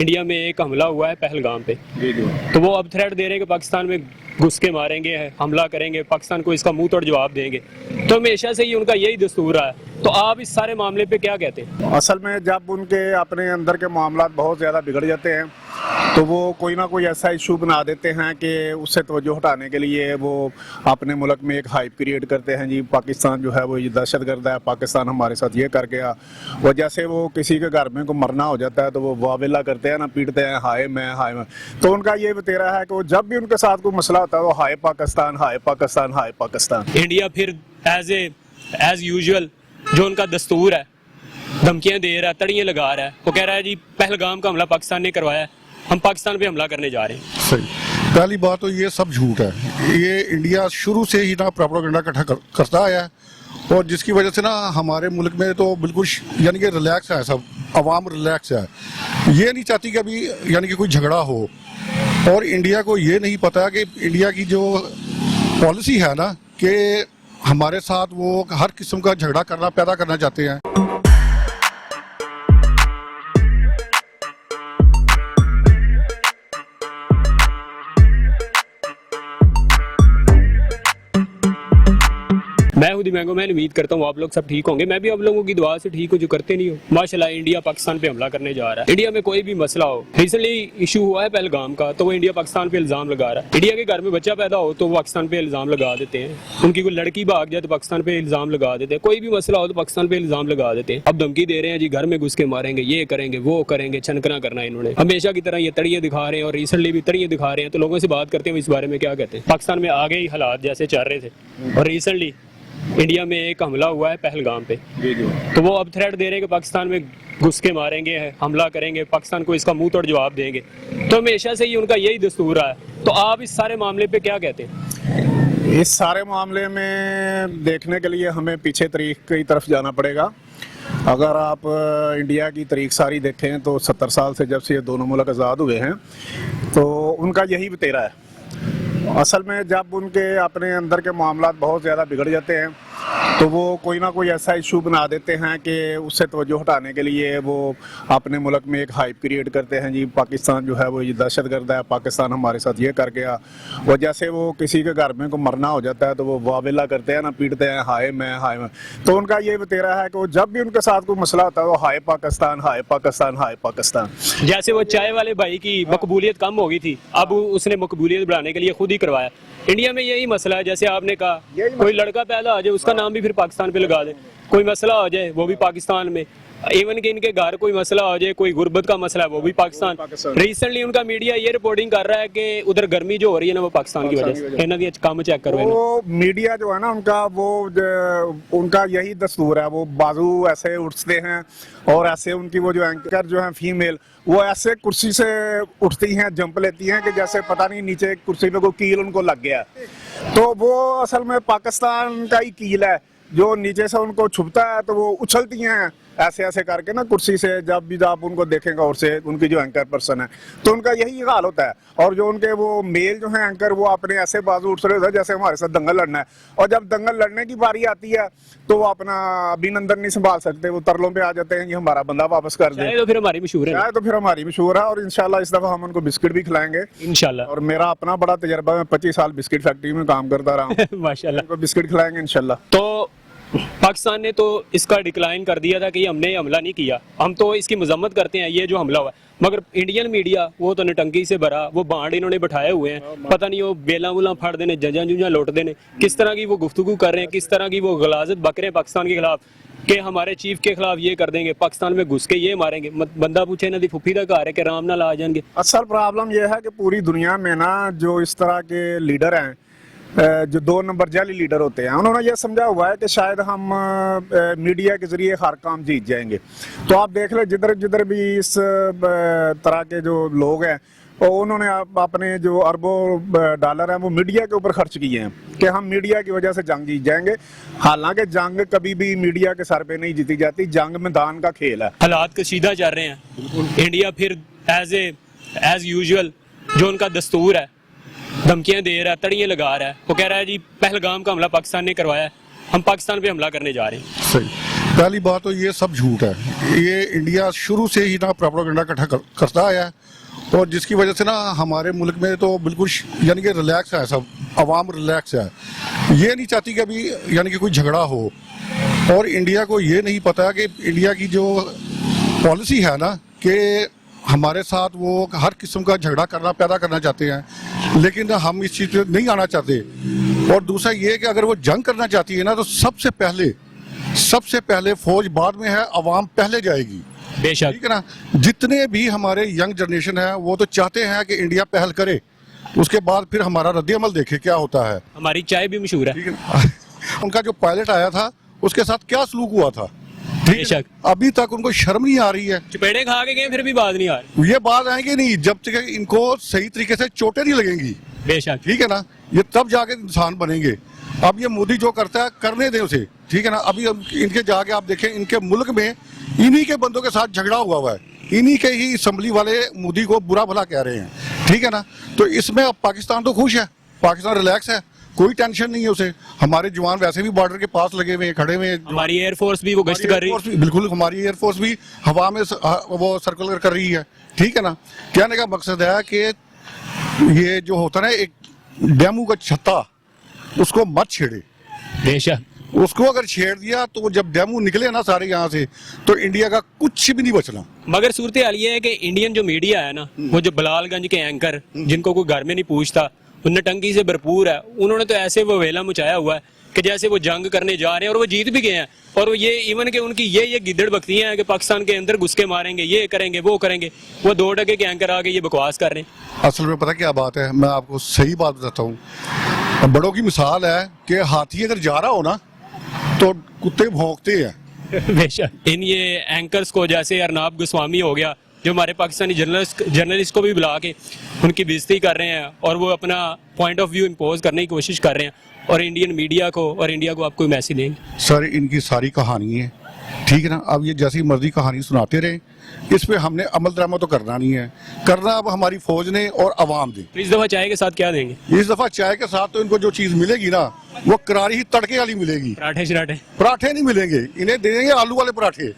India में एक हमला हुआ है पहलगाम पे। तो वो अब थ्रेट दे रहे हैं कि पाकिस्तान में घुस के मारेंगे, हमला करेंगे, पाकिस्तान को इसका मुंह तोड़ जवाब देंगे। तो हमेशा से ही उनका यही दस्तूर रहा है। तो आप इस सारे मामले पे क्या कहते हैं? असल में जब उनके अपने अंदर के मामला बहुत ज़्यादा बिगड़ जाते हैं तो वो कोई ना कोई ऐसा इशू बना देते हैं कि उससे तवज्जो हटाने के लिए वो अपने मुल्क में एक हाइप क्रिएट करते हैं। जी पाकिस्तान जो है वो ये दहशतगर्द है, पाकिस्तान हमारे साथ ये कर गया। वो जैसे वो किसी के घर में को मरना हो जाता है तो वो वावेला करते हैं ना, पीटते हैं हाय मैं हाय मैं। तो उनका ये बतेरा है कि वो जब भी उनके साथ कोई मसला होता है वो हाय पाकिस्तान हाय पाकिस्तान हाय पाकिस्तान। इंडिया फिर एज यूजुअल जो उनका दस्तूर है, धमकियां दे रहा है, तड़ियां लगा रहा है। वो कह रहा है जी पहलगाम का हमला पाकिस्तान ने करवाया है, हम पाकिस्तान पे हमला करने जा रहे हैं। सही। पहली बात तो ये सब झूठ है। ये इंडिया शुरू से ही ना प्रोपेगेंडा इकट्ठा करता आया है और जिसकी वजह से ना हमारे मुल्क में तो बिल्कुल यानी कि रिलैक्स है, सब आवाम रिलैक्स है। ये नहीं चाहती कि अभी यानी कि कोई झगड़ा हो। और इंडिया को ये नहीं पता कि इंडिया की जो पॉलिसी है ना कि हमारे साथ वो हर किस्म का झगड़ा पैदा करना चाहते हैं। मैं हूं दिमागो, मैं उम्मीद करता हूं आप लोग सब ठीक होंगे। मैं भी आप लोगों की दुआ से ठीक हूं जो करते नहीं हो। माशाल्लाह इंडिया पाकिस्तान पे हमला करने जा रहा है। इंडिया में कोई भी मसला हो, रिसेंटली इशू हुआ है पहलगाम का, तो वो इंडिया पाकिस्तान पे इल्जाम लगा रहा है। इंडिया के घर में बच्चा पैदा हो तो वो पाकिस्तान पे इल्जाम लगा देते हैं। उनकी कोई लड़की भाग जाए तो पाकिस्तान पे इल्जाम लगा देते हैं। कोई भी मसला हो तो पाकिस्तान पे इल्जाम लगा देते हैं। अब धमकी दे रहे हैं जी घर में घुस के मारेंगे, ये करेंगे, वो करेंगे, छनकना करना है इन्होंने। हमेशा की तरह ये तड़िए दिखा रहे हैं और रिसेंटली भी तड़िए दिखा रहे हैं। तो लोगों से बात करते हैं इस बारे में क्या कहते हैं। पाकिस्तान में आगे ही हालात जैसे चल रहे थे और रिसेंटली इंडिया में एक हमला हुआ है पहलगाम पे। तो वो अब थ्रेट दे रहे हैं कि पाकिस्तान में घुस के मारेंगे, हमला करेंगे, पाकिस्तान को इसका मुंह तोड़ जवाब देंगे। तो हमेशा से ही उनका यही दस्तूर रहा है। तो आप इस सारे मामले पे क्या कहते हैं? इस सारे मामले में देखने के लिए हमें पीछे तारीख की तरफ जाना पड़ेगा। अगर आप इंडिया की तारीख सारी देखें तो 70 साल से जब से ये दोनों मुल्क आज़ाद हुए हैं तो उनका यही बतेरा है। असल में जब उनके अपने अंदर के मामला बहुत ज़्यादा बिगड़ जाते हैं तो वो कोई ना कोई ऐसा इशू बना देते हैं कि उससे तवज्जो हटाने के लिए वो अपने मुल्क में एक हाइप क्रिएट करते हैं। जी पाकिस्तान जो है वो ये दहशतगर्द है, पाकिस्तान हमारे साथ ये कर गया। वो जैसे वो किसी के घर में को मरना हो जाता है तो वो वावेला करते हैं ना, पीटते हैं हाय मैं हाय मैं। तो उनका ये बतेरा है कि वो जब भी उनके साथ कोई मसला होता है वो हाय पाकिस्तान हाय पाकिस्तान हाय पाकिस्तान। जैसे वो चाय वाले भाई की मकबूलियत कम हो गई थी, अब उसने मकबूलियत बढ़ाने के लिए खुद ही करवाया। इंडिया में यही मसला है। जैसे आपने कहा कोई लड़का पैदा हो जाए उसका नाम भी फिर पाकिस्तान पे लगा दे, कोई मसला हो जाए वो भी पाकिस्तान में। इवन कि इनके घर कोई मसला हो जाए, कोई गुर्बत का मसला है वो भी पाकिस्तान। रिसेंटली उनका मीडिया ये रिपोर्टिंग कर रहा है कि उधर गर्मी जो हो रही है ना वो पाकिस्तान की वजह से। इन्होंने ये काम चेक करो। वो मीडिया जो है ना उनका वो उनका यही दस्तूर है। वो बाजू ऐसे उठते हैं और ऐसे उनकी वो जो एंकर जो है फीमेल वो ऐसे कुर्सी से उठती हैं, जंप लेती हैं कि जैसे पता नहीं नीचे कुर्सी पे कोई कील उनको लग गया। तो वो असल में पाकिस्तान का ही कील है जो नीचे से उनको छुपता है। तो वो उछलती हैं ऐसे ऐसे करके ना कुर्सी से, जब भी आप उनको देखेंगे और से उनकी जो एंकर पर्सन है तो उनका यही हाल होता है। और जो उनके वो मेल जो है एंकर वो अपने ऐसे बाजू उठ रहे होते हैं जैसे हमारे साथ दंगल लड़ना है। और जब दंगल लड़ने की बारी आती है तो वो अपना अभिनंदन नहीं संभाल सकते, वो तरलों पे आ जाते हैं कि हमारा बंदा वापस कर दे। तो फिर हमारी मशहूर है, तो फिर हमारी मशहूर है। और इंशाल्लाह इस दफा हम उनको बिस्किट भी खिलाएंगे इंशाल्लाह। और मेरा अपना बड़ा तजर्बा, मैं 25 साल बिस्किट फैक्ट्री में काम करता रहा हूँ। माशाल्लाह। उनको बिस्किट खिलाएंगे इंशाल्लाह। तो पाकिस्तान ने तो इसका डिक्लाइन कर दिया था कि हमने हमला नहीं किया, हम तो इसकी मजम्मत करते हैं ये जो हमला हुआ। मगर इंडियन मीडिया वो तो नटंकी से भरा, वो बांड इन्होंने बैठाए हुए हैं, पता नहीं वो बेला वूला फाड़ देने, जजा जुजा लौट देने, किस तरह की वो गुफ्तगू कर रहे हैं, किस तरह की वो गलाजत बक रहे हैं पाकिस्तान के खिलाफ कि हमारे चीफ के खिलाफ ये कर देंगे, पाकिस्तान में घुस के ये मारेंगे। बंदा पूछे ना दी फुफी का घर है कि राम ना ला जाएंगे। असल प्रॉब्लम यह है कि पूरी दुनिया में ना जो इस तरह के लीडर हैं, जो 2 नंबर जाली लीडर होते हैं, उन्होंने ये समझा हुआ है कि शायद हम मीडिया के जरिए हर काम जीत जाएंगे। तो आप देख ले जिधर जिधर भी इस तरह के जो लोग हैं और उन्होंने अपने जो अरबों डॉलर हैं वो मीडिया के ऊपर खर्च किए हैं कि हम मीडिया की वजह से जंग जीत जाएंगे। हालांकि जंग कभी भी मीडिया के सर पे नहीं जीती जाती, जंग मैदान का खेल है। हालात कशीदा चल रहे हैं। इंडिया फिर एज यूजुअल जो उनका दस्तूर है, धमकियां दे रहा है, तड़ियां लगा रहा है। वो कह रहा है जी पहलगाम का हमला पाकिस्तान ने करवाया है, हम पाकिस्तान पे हमला करने जा रहे हैं। सही। पहली बात तो ये सब झूठ है। ये इंडिया शुरू से ही ना प्रोपेगेंडा इकट्ठा करता आया है, और जिसकी वजह से ना हमारे मुल्क में तो बिल्कुल यानी कि रिलैक्स है, सब आवाम रिलैक्स है। ये नहीं चाहती कि अभी यानी कि कोई झगड़ा हो, और इंडिया को ये नहीं पता कि इंडिया की जो पॉलिसी है ना कि हमारे साथ वो हर किस्म का झगड़ा पैदा करना चाहते हैं, लेकिन हम इस चीज़ पे नहीं आना चाहते। और दूसरा ये कि अगर वो जंग करना चाहती है ना तो सबसे पहले फौज बाद में है, अवाम पहले जाएगी। बेशक, ठीक है ना। जितने भी हमारे यंग जनरेशन है वो तो चाहते हैं कि इंडिया पहल करे, उसके बाद फिर हमारा रद्द-ए-अमल देखे क्या होता है। हमारी चाय भी मशहूर है। ठीक है ना। उनका जो पायलट आया था उसके साथ क्या सलूक हुआ था, ठीक है बेशक। ना? अभी तक उनको शर्म नहीं आ रही है। चपेड़े खा के गए फिर भी बात नहीं आ रही। ये बात आएंगे नहीं जब तक इनको सही तरीके से चोटें नहीं लगेंगी। बेशक, ठीक है ना। ये तब जाके इंसान बनेंगे। अब ये मोदी जो करता है करने दें उसे, ठीक है ना। अभी इनके जाके आप देखें, इनके मुल्क में इन्हीं के बंदों के साथ झगड़ा हुआ है, इन्हीं के ही असेंबली वाले मोदी को बुरा भला कह रहे हैं, ठीक है ना। तो इसमें अब पाकिस्तान तो खुश है, पाकिस्तान रिलैक्स है, कोई टेंशन नहीं है उसे। हमारे जवान वैसे भी बॉर्डर के पास लगे हुए खड़े हुए हैं। हमारी एयरफोर्स भी वो गश्त कर रही है। बिल्कुल, हमारी एयरफोर्स भी हवा में वो सर्कुलर कर रही है, ठीक है ना। कहने का मकसद है कि ये जो होता है ना एक डेमू का छत्ता, उसको मत छेड़े। बेशक, उसको अगर छेड़ दिया तो जब डेमू निकले ना सारे यहाँ से, तो इंडिया का कुछ भी नहीं बचना। मगर सूरत हाल ये है कि इंडियन जो मीडिया है ना, वो जो बलालगंज के एंकर जिनको कोई घर में नहीं पूछता, उन नटंकी से भरपूर है, उन्होंने तो ऐसे वो वेला मचाया हुआ है कि जैसे वो जंग करने जा रहे हैं, और वो जीत भी गए हैं। और वो ये इवन के उनकी ये गिद्दड़ बकतियां हैं कि पाकिस्तान के अंदर घुस के मारेंगे, ये करेंगे, वो करेंगे। वो 2 टके के एंकर आके ये बकवास कर रहे हैं। असल में पता क्या बात है, मैं आपको सही बात बताता हूँ। बड़ों की मिसाल है कि हाथी अगर जा रहा हो ना तो कुत्ते भौंकते हैं। बेशक, इन ये एंकर्स को जैसे अरनाब गोस्वामी हो गया, जो हमारे पाकिस्तानी जर्नलिस्ट को भी बुला के उनकी बेइज्जती कर रहे हैं, और वो अपना पॉइंट ऑफ व्यू इम्पोज करने की कोशिश कर रहे हैं, और इंडियन मीडिया को और इंडिया को आप कोई मैसेज देंगे? सर, इनकी सारी कहानी है, ठीक है ना। अब ये जैसी मर्जी कहानी सुनाते रहे, इस पे हमने अमल दरामद तो करना नहीं है, करना अब हमारी फौज ने और अवाम ने। तो इस दफा चाय के साथ क्या देंगे? इस दफा चाय के साथ तो इनको जो चीज मिलेगी ना वो करारी ही तड़के वाली मिलेगी। पराठे शराठे? पराठे नहीं मिलेंगे, इन्हें दे देंगे आलू वाले पराठे।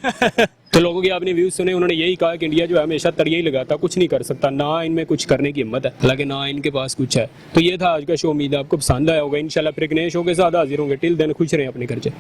तो लोगों की आपने व्यूज सुने, उन्होंने यही कहा कि इंडिया जो है हमेशा तरिया ही लगाता, कुछ नहीं कर सकता, ना इनमें कुछ करने की हिम्मत है, हालांकि ना इनके पास कुछ है। तो ये था आज का शो, उम्मीद है आपको पसंद आया होगा। इंशाल्लाह फिर एक नए शो के साथ हाजिर होंगे। टिल देन खुश रहें अपने घर से।